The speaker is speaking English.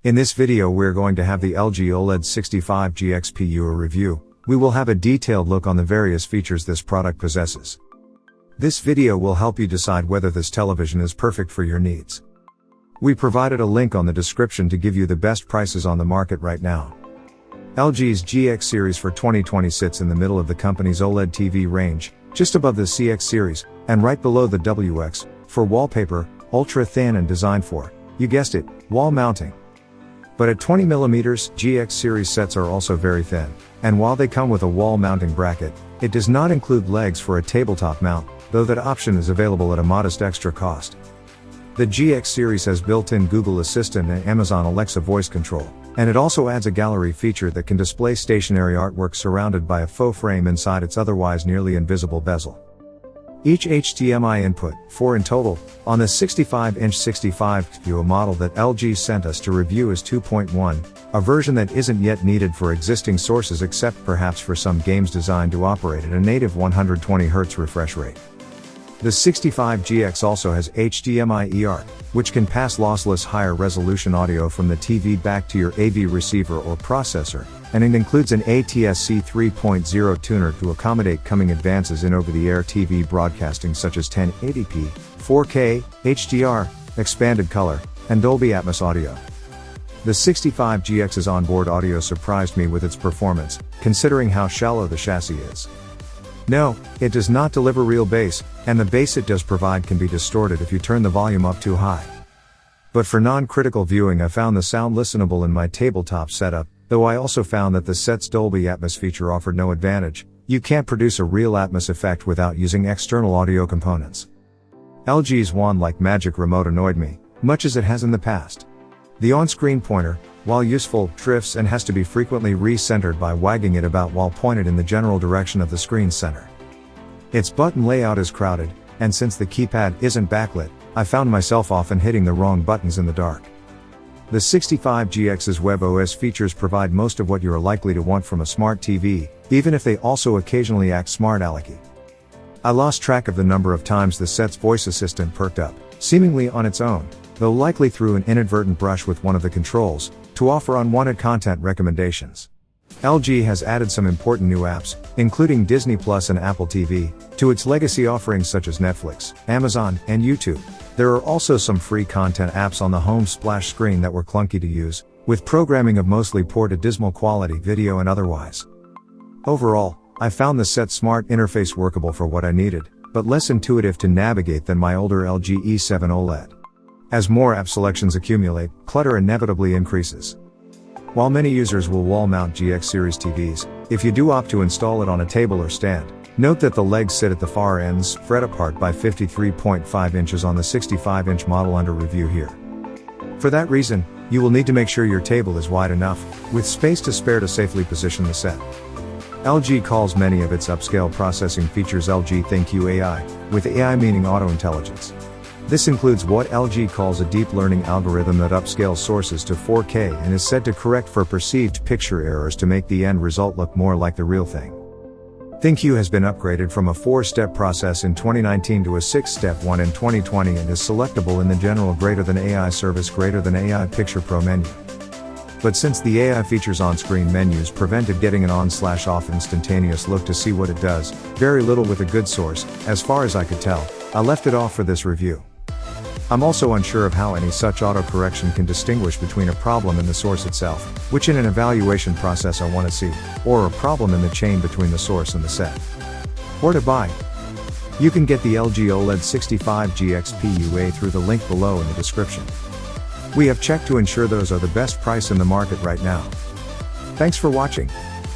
In this video we're going to have the LG OLED65GXPUA review. We will have a detailed look on the various features this product possesses. This video will help you decide whether this television is perfect for your needs. We provided a link on the description to give you the best prices on the market right now. LG's GX series for 2020 sits in the middle of the company's OLED TV range, just above the CX series, and right below the WX, for wallpaper, ultra thin and designed for, you guessed it, wall mounting. But at 20mm, GX series sets are also very thin, and while they come with a wall mounting bracket, it does not include legs for a tabletop mount, though that option is available at a modest extra cost. The GX series has built-in Google Assistant and Amazon Alexa voice control, and it also adds a gallery feature that can display stationary artwork surrounded by a faux frame inside its otherwise nearly invisible bezel. Each Hdmi input, 4 in total, on the 65-inch 65GXPUA model that LG sent us to review is 2.1, a version that isn't yet needed for existing sources except perhaps for some games designed to operate at a native 120Hz refresh rate. The 65GX also has HDMI eARC, which can pass lossless higher resolution audio from the TV back to your AV receiver or processor, and it includes an ATSC 3.0 tuner to accommodate coming advances in over-the-air TV broadcasting such as 1080p, 4K, HDR, expanded color, and Dolby Atmos audio. The 65GX's onboard audio surprised me with its performance, considering how shallow the chassis is. No, it does not deliver real bass, and the bass it does provide can be distorted if you turn the volume up too high. But for non-critical viewing I found the sound listenable in my tabletop setup, though I also found that the set's Dolby Atmos feature offered no advantage. You can't produce a real Atmos effect without using external audio components. LG's wand-like magic remote annoyed me, much as it has in the past. The on-screen pointer, while useful, drifts and has to be frequently re-centered by wagging it about while pointed in the general direction of the screen's center. Its button layout is crowded, and since the keypad isn't backlit, I found myself often hitting the wrong buttons in the dark. The 65GX's WebOS features provide most of what you are likely to want from a smart TV, even if they also occasionally act smart-alecky. I lost track of the number of times the set's voice assistant perked up, seemingly on its own, though likely through an inadvertent brush with one of the controls, to offer unwanted content recommendations. LG has added some important new apps, including Disney Plus and Apple TV, to its legacy offerings such as Netflix, Amazon, and YouTube. There are also some free content apps on the home splash screen that were clunky to use, with programming of mostly poor to dismal quality video and otherwise. Overall, I found the set's smart interface workable for what I needed, but less intuitive to navigate than my older LG E7 OLED. As more app selections accumulate, clutter inevitably increases. While many users will wall mount GX series TVs, if you do opt to install it on a table or stand, note that the legs sit at the far ends, spread apart by 53.5 inches on the 65-inch model under review here. For that reason, you will need to make sure your table is wide enough, with space to spare to safely position the set. LG calls many of its upscale processing features LG ThinQ AI, with AI meaning auto intelligence. This includes what LG calls a deep learning algorithm that upscales sources to 4K and is said to correct for perceived picture errors to make the end result look more like the real thing. ThinQ has been upgraded from a 4-step process in 2019 to a 6-step one in 2020 and is selectable in the general greater than AI service greater than AI Picture Pro menu. But since the AI features on-screen menus prevented getting an on/off instantaneous look to see what it does, very little with a good source, as far as I could tell, I left it off for this review. I'm also unsure of how any such auto-correction can distinguish between a problem in the source itself, which in an evaluation process I want to see, or a problem in the chain between the source and the set. Or to buy. You can get the LG OLED 65GXPUA through the link below in the description. We have checked to ensure those are the best price in the market right now. Thanks for watching.